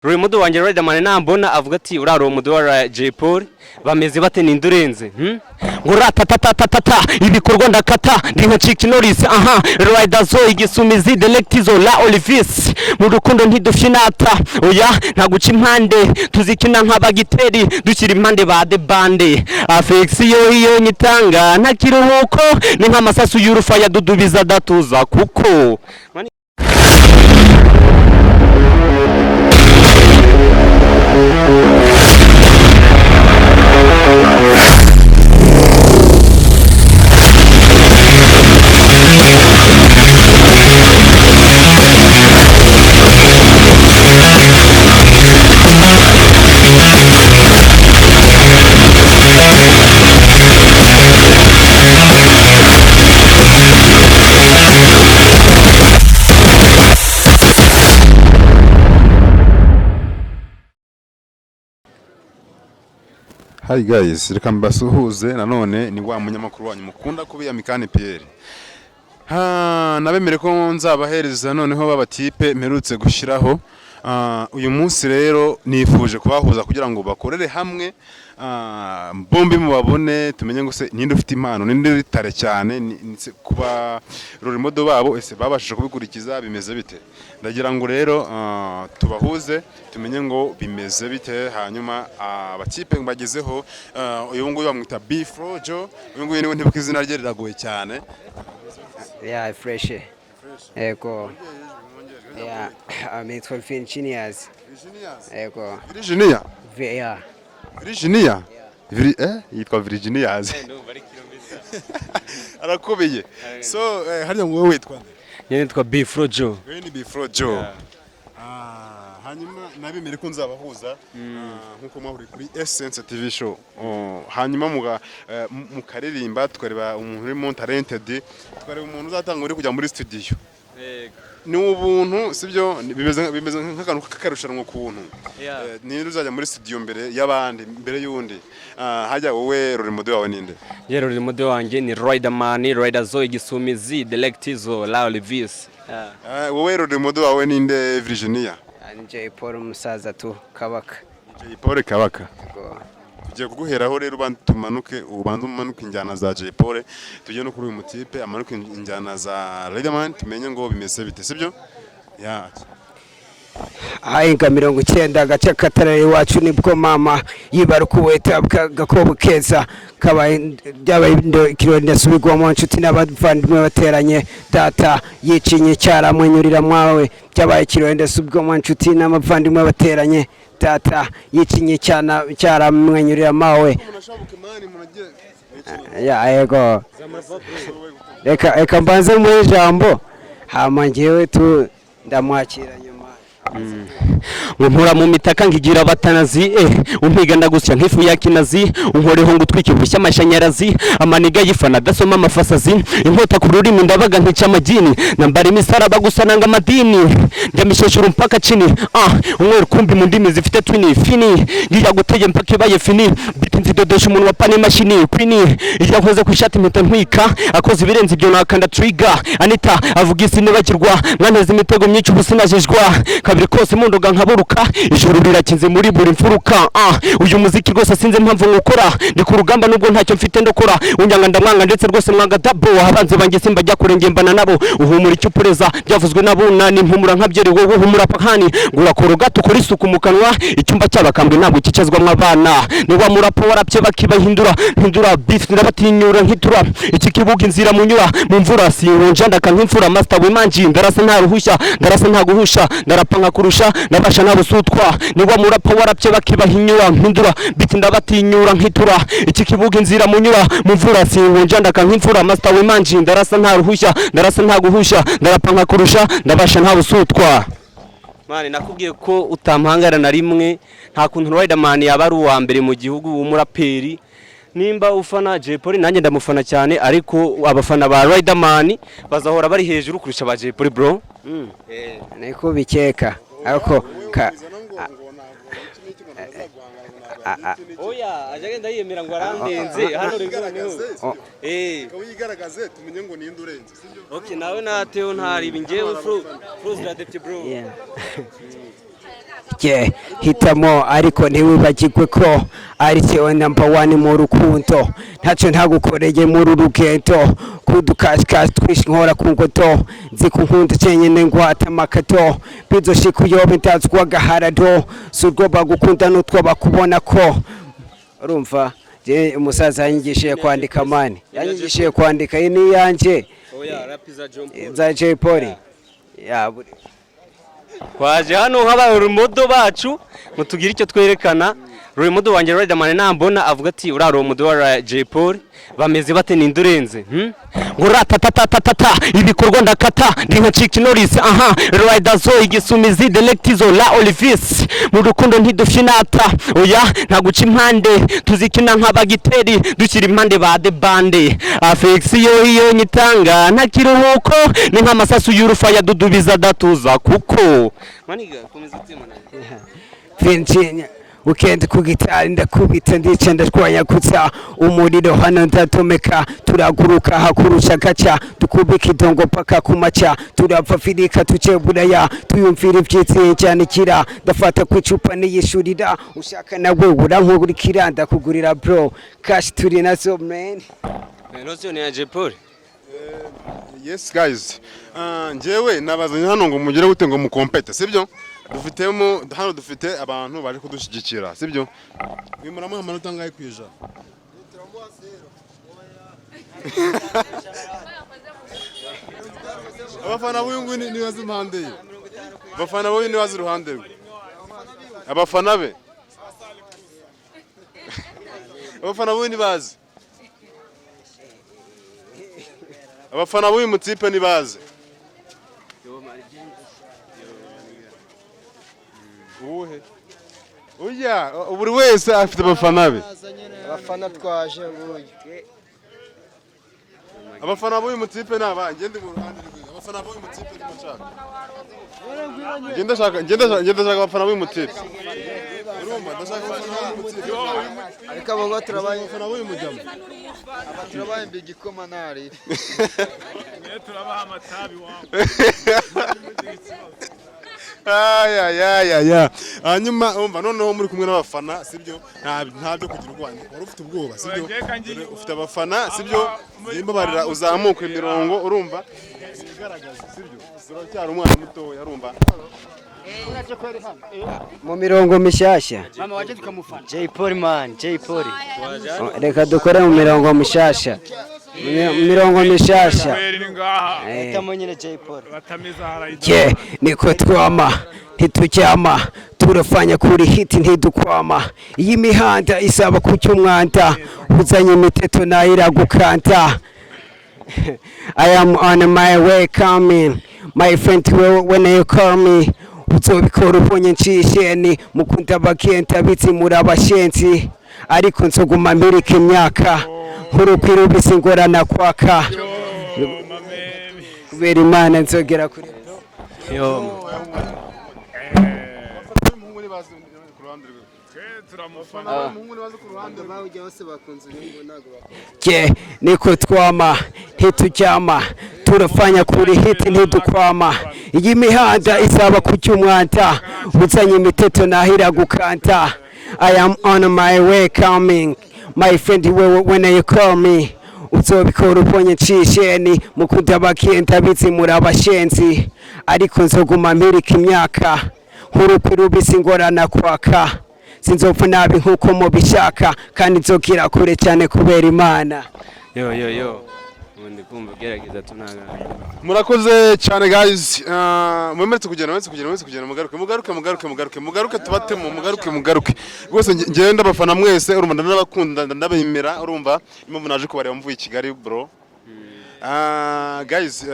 Ruri mudu wanje Riderman nambona avuga ati uraro mudu wa J Paul bameze bate nindurenze ngo ratatatatata ibikorwa ndakata ndi nka Chick Norris Riders igisumizi Delectizo la Olivis mu rukundo ntidufyinata oya nta guca impande tuzikina nk'abagiteri dushyira impande ba de bande affection iyo nyitanga nta kiruhuko ni nk'amasasu y'urufa ya dudubiza datuza kuko Hi guys, reka mbasuhuze nanone ni wa munyamakuru wanyu mukunda kubiya Mikani Pierre. Nabemere ko nzabahereza noneho babatipe mperutse gushiraho. Uyu munsi rero nifuje kubahuza kugira ngo bakorere hamwe bombi mubabone tumenye ngo se ninde ufite impano ninde ritare cyane kuba rurimodo babo ese babashije kubikurikiza bimeze bite. Ndagira ngo rero tubahuze tumenye ngo bimeze bite hanyuma abatipe bagezeho uyu nguyu bamwita Bifrojo uyu nguyu niwe ntibuka izina rye riragoye cyane. Yeah, fresh. Eko. Yeah, it's for Virginias. Eko. Virginia? Yeah. Virginia? Yitwa Virginias. Arakubeye. So, hariya ngo witwa nde? Yene twa Bifrojo. Wewe ni Bifrojo. Hanyuma nabemere ko nzabahuza nkuko mwahuri kuri Essence TV show. Hanyuma mukaririmba twareba umuntu uri mu talented, twareba umuntu uzatanga uri kujya muri studio. Ni ubuntu sibyo bimeze nk'akantu kakarushanwa kuntu. Ni uzajya muri studio mbere y'abandi mbere y'undi. Hajya wowe rurimodo wawe ninde? Yero rurimodo wanje ni Riderman, Riders igisumizi Delectizo la Olivis. Wowe rurimodo wawe ninde Virginia? J Paul umusaza tu Kabaka. J Paul Kabaka. Tugiye kuguheraho rero tumanuke ubanza umanuke injyana za J Paul tujye no kuri uyu mutipe amanuke injyana za Riderman tumenye ngo bimeze bite sibyo? Hainga 90 gace katarare wacu nibwo mama yibarukuweta gakobo keza kabaye kironde subigwamo nshuti n'abavandimwe bateranye data yicinye cyara mwenyurira mwawe byabaye kironde subigwamo nshuti n'abavandimwe bateranye data yicinye cyara mwenyurira mawe ya yego reka mbanze mu ijambo hama ngewe tu ndamwakira Umpura mu mitaka ngigira batanazi umpiga ndagusya nk'ifu ya kinazi unkoreho ngutwike bushya amashanyarazi amaniga yifana dasoma amafasazi inkota ku rurimi ndabaga nkica amagini nambara imisaraba gusananga amadini ndamisheshura mpaka chini umwe rukumbi mu ndimi zifite twini fini ngiya guteye mpaka ibaye fini bitinzi dodesha umuntu wa pane machine queen ijya koze ku shati mpeta ntwika akoze ibirenze ibyo nakanda trigger Anita avuga isi nibagirwa mwanteze imitego myinshi ubusinajejwa kabiri kose mundoga nkaburuka ijuru rirakinze muri buri mfuruka uyu muziki rwose sinze mpamvu ngukora ndi ku rugamba nubwo ntacyo mfite ndokora unyanga ndamwanga ndetse rwose mwanga double abanze banjye simba jya kurengembana nabo uhumura icyo pureza byavuzwe nabuna ni mpumura nkabyeri wowe uhumura pakani ngura koroga tukora isuku mu kanwa icyumba cy'abakambwe ntabwo kicazwa mw'abana ni wa murapo warapye bakibahindura beef ndabatinyura nkitura iki kibuga inzira munyura mu mvura sinjonja ndakankwimfura master wimanji ndarasa nta ruhushya ndarasa nta guhusha ndarapa nkakurusha nabasha nabusutwa ni wa murapo warapye bakibahinyura mpindura biti ndabatinyura nkitura iki kibuga inzira munyura mu mvura sinjonja ndakankwimfura master wimanji ndarasa nta ruhushya ndarasa nta guhusha ndarapa nkakurusha nabasha ntabusutwa. Mane nakubwiye ko utampangara na rimwe nta kuntu Riderman yaba ari uwa mbere mu gihugu w'umuraperi nimba ufana J Paul nanjye ndamufana cyane ariko abafana ba Riderman bazahora bari hejuru kurusha ba J Paul bro. Niko bikeka ariko oya ajagenda yiyemera ngo arandenze hano regoneho wigaragaze tumenye ngo ninde urenze sibyo? Nawe nateo ntari bingewe froze la deputy bro. hitamo ariko ntiwibagirwe ko ari cyewe number 1 mu rukundo ntacyo ntagukoreye muri rugendo kudukashikashi twishi nkora ku ngoto nzi kunkunda cyenyine ngwata amakato bizoshika uyobe ndazwa gaharado surwo bagukunda n'utwo bakubona ko urumva je umusaza yanyigishije kwandika mani yanyigishije kwandika ini yanje za Jay Polly ya twaje hano nk'abarumodo bacu mutugira icyo twerekana Rumodo wanjye Riderman nambona avuga ati uraro umudo wa Jay Polly bameze bate nindurenze nguratatatata ibikorwa ndakata ndi nka Chick Norris Riderzo igisumizi Delectizo la Olivis mu rukundo ntidufyinata oya ntaguca impande tuzikina nk'abagiteri dukira impande ba the bande affection iyo nyitanga ntakiruhuko ni nk'amasasu y'urufa yadudubiza datuza kuko maniga komeza utima Virginia Weekend ku gitari ndakubita ndica ndashwanyagutsa umuriro hano ndatomeka turaguruka hakurusha gaca dukubika idongo paka kumaca turapfa firika tuceburaya tuyumvira ivyitsi cyane kira ndafata ku icupa niyishurira ushaka nawe urankurikira ndakugurira bro cash turi nazo man Notion ya Jay Polly Yes guys, njyewe nabazanye hano ngo mugire gute ngo mukompete sibyo dufitemo hano dufite abantu bari kudushyigikira sibyo mwimuramo amanota ngahe kwija abafana b'uyungu ni wazi impande ye abafana b'uyu ni wazi iruhande rwe abafana be abafana b'uyu ni bazi abafana b'uyu mutipe ni bazi uwuhe oya buri wese afite abafana be abafana twaje buye abafana b'uyu mutipe naba ngende mu ruhande rwe abafana b'uyu mutipe ndashaka ngenda abafana b'uyu mutipe urumva ndashaka abafana b'uyu mutipe ariko abo turabaye abafana b'uyu mujyamo turabaye mbigikoma nari turabaha amatabi ya hanyuma umva noneho muri kumwe n'abafana sibyo nta byo kugira urwanya wari ufite ubwoba sibyo ufite abafana sibyo nimba barira uzamuka imirongo urumva igaragaza sibyo ziracyari umwana muto yarumva mu mirongo mishasha mama waje tukamufana Jay Polly man Jay Polly reka dukore mu mirongo mishasha mirongo mishasha tamonyene Jay Polly niko twama ntitujyama turafanya kuri hit ntidukwama iyi mihanda isaba kucyo umwanda uzanye imiteto nayira gukanta I am on my way coming my friend when you call me uzobikora ubonye nshisheni mukunda bakenta bitsimura abashenzi ariko nzoguma mbirika imyaka nkurukwira ubisi ngorana kwaka kubera Imana nzogera kuri niko twama ntitujyama turafanya kuri hit ntidukwama iyi mihanda isaba kucyo umwanda uzanye imiteto nahira gukanta I am on my way coming my friend when you call me uzobikora ubonye nshisheni mukunda bakenta bitsimura abashenzi ariko nzoguma mbirika imyaka nkurukwira ubisi ngorana kwaka sinzopfa nabi nkuko mubishaka kandi nzokira kure cyane kubera Imana yo ubundi kumva gerageza tunaga murakoze cyane guys mwemeretse kugenda mugaruke tubatemo mugaruke rwose ngenda abafana mwese urumva ndabakunda ndabemera urumva impamvu naje kubareba mvuye i Kigali bro guys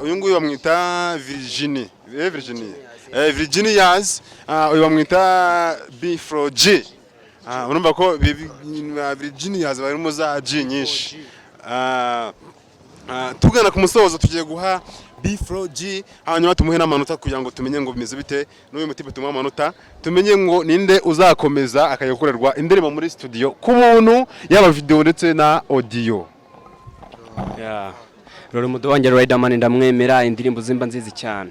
uyu nguyu bamwita Virginias uyu bamwita B4G urumva ko Virginias barimo za G nyinshi tugana ku musozo tugiye guha B4G hanyuma tumuhe n'amanota kugira ngo tumenye ngo bimeze bite n'uyu mutipe tumuha amanota tumenye ngo ninde uzakomeza akayokorerwa indirimbo muri studio ku buntu yaba video ndetse na audio Rero umudo wanjye Riderman ndamwemera indirimbo zimba nziza cyane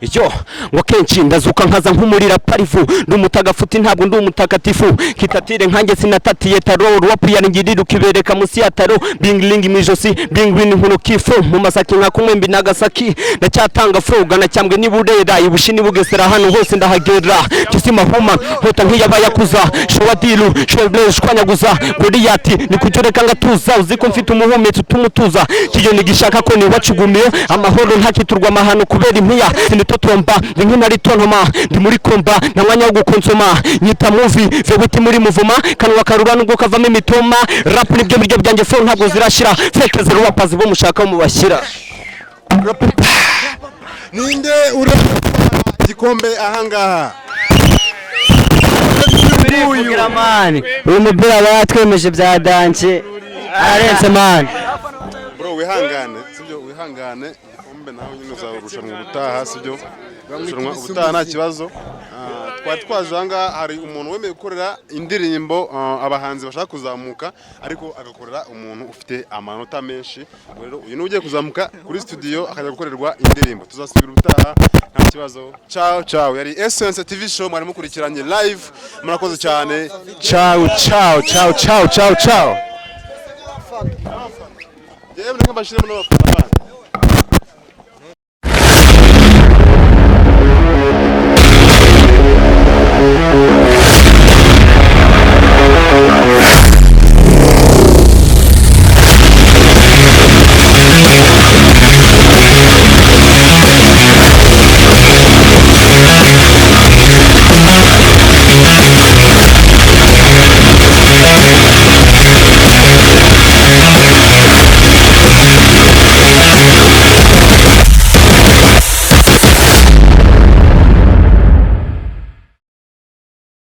Iyo ngo kenshi ndazuka nkaza nk'umurira parivu ndumutagafuti ntabwo ndi umutakatifu kitatire nkanjye sinatatiye taro rwapu yaringirira ukibereka musi ya taro bingling mwijosi bingwin nkuno kifo mu masaki nka kumwe mbi nagasaki ndacyatanga froga na cyambwe niburera ibushini bugesera hano hose ndahagera kisima huma hota nkiyabayakuza showadilu showble shwanyaguza Goliati nikujoreka ngatuza uziko mfite umuhumetso tumutuza kiyo nigishaka ko ni wacugumiye amahoro ntakiturwa mahano kubera impiya sinitotomba nkina ritontoma ndi muri komba na mwanya wo gukonsoma nyita movie vewiti muri muvuma kanwa karura nubwo kavamo imitoma rap nibyo biryo byanjye fo ntabwo zirashira feke zero wapazi bo mushaka mu bashyira ninde uri igikombe ahangaha uyu mupira batwemeje bya dance arenze man bro wihangane sibyo wihangane igikombe nawe nyine uzarushanwa ubutaha sibyo urushanwa ubutaha nta kibazo twari twaje ahangaha hari umuntu wemeye gukorera indirimbo abahanzi bashaka kuzamuka ariko agakorera umuntu ufite amanota menshi rero uyu ugiye kuzamuka kuri studio akajya gukorerwa indirimbo tuzasubira ubutaha nta kibazo ciao ciao yari Essence TV show mwari mukurikiranye live murakoze cyane ciao ciao ciao ciao ciao ciao yewe nk'abashiremo n'abafana